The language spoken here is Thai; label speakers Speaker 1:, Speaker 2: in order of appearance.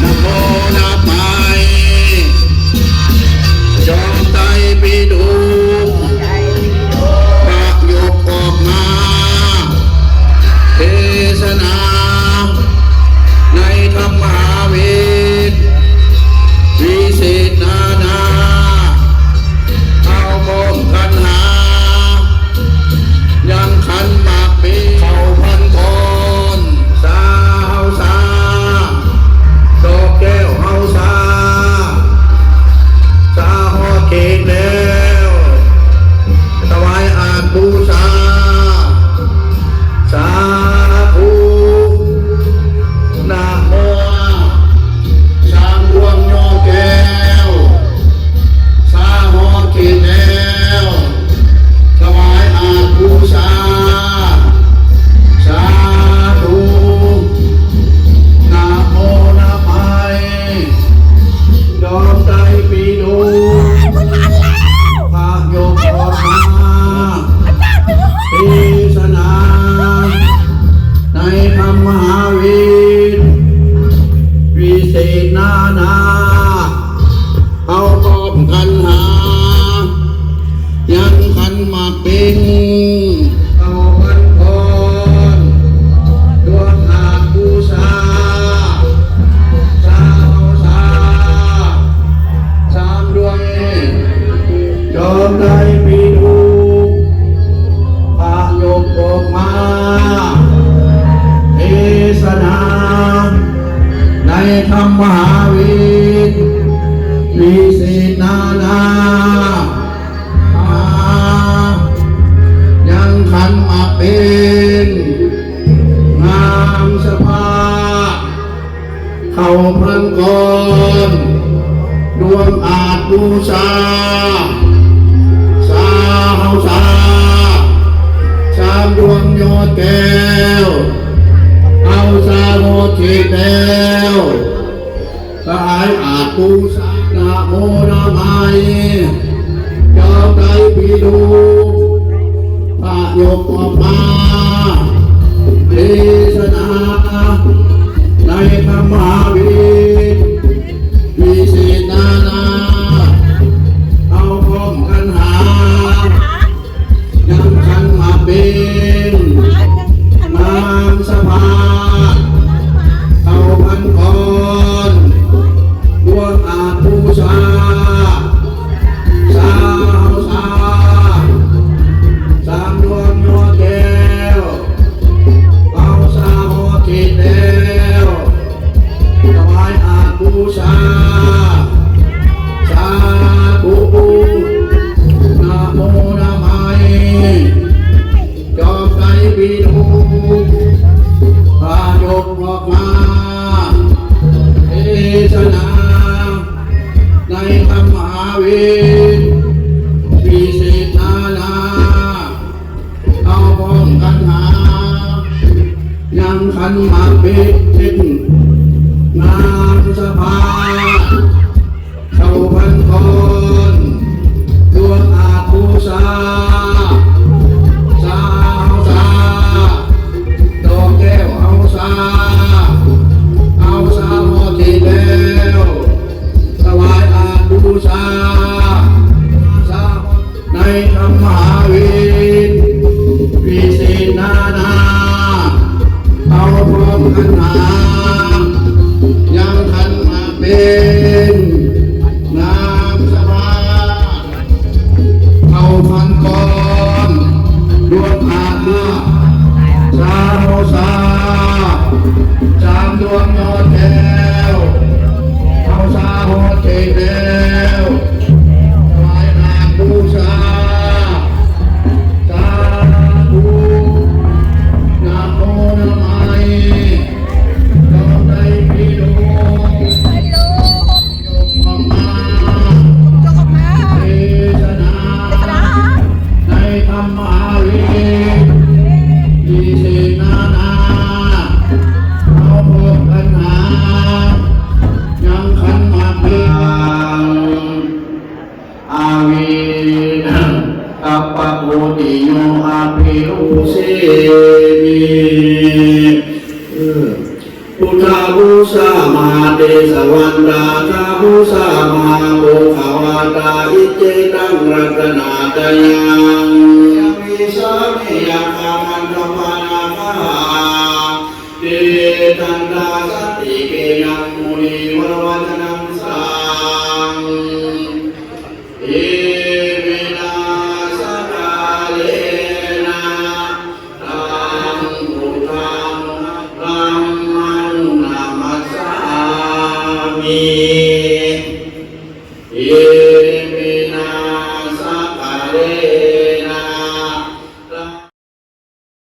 Speaker 1: นะโมนะไปจอมใจปีดูประโยคออกมาเทศนาในธรรมมหาวิทย์วิเศษนานาเอาพร้อมกันหายังขันหมากปีเข้าพันก่อนสาเฮาสาดอกแก้วเฮาสาสาฮอดเขตแล้วถวายอาจบูชาสาธุนะโมสามดวงโยแก้วสาฮอดเขตแล้วถวายอาจบูชาสาธุนะโมนะไปยอมใจปีดูพระโยมออกมาเทศนาในธรรมมหาวิทย์วิเศษนานาเอาพร้อมกันหายังขันมาเป็นเอาพันก่อนดวงอาจบูชาสาเอาสาสามดวงจอมได้ปีดูพระโยมออกมาเทศนาในธรรมมหาวิทย์วิเศษนานายังขันมาเป็นงามสภาเข้าพันก่อนดวงอาจบูชาสาเฮาสาสามดวงโยดแก้วเอาสาโมทิแล้วสายอาจบูชานะโมนะไมยอมใจปีดูพระโยมออกมาเทศนาในธรรมมหาวิทย์วิเศษนานาเอาพร้อมกันหายังขันมาเป็นนามสภาเอาพันก่อนดวงอาจบูชาสาสาสามดวงโยแก้วเอาสาโหติแล้วถวายอาจบูชาสาธุนะโมนะไมจอมใจปีดูพระโยมออกมาเทศนาในธรรมมหาวิทย์วิเศษนานาเอาพร้อมกันหายังขันมาเป็นงามสภาเข้าพันก่อนดวงอาจบูชาสาเอาสาดอกแก้วเอาสาเอาสาโมทิแล้วถวายอาจบูชาสาในธรรมมหาวิทย์วิเศษนานาเอาพร้อมกันหายังขันมาเป็นงามสภาเอาพันก่อนดวงอาจมาสาโมสาสามดวงโยดแก้วเอาสาโหติแล้วถวายอาจบูชาสาธุนะโมนะไมจอมใจปีดูโยมออกมาเทศนาในธรรมมหาวิทย์วิเศษนานาเอาพบกันหายังขันมาเป็นอาวิอัปปะโพติโยอาภิรุเสมิ พุทธาภูสามาเตสวันดาชาภูสามาโภขาวาตาอิเจตังรัตนาตยังยังมิสามิยังคามันธปานาคาเดตันดาสติเกยังมุนีวรวัจนัง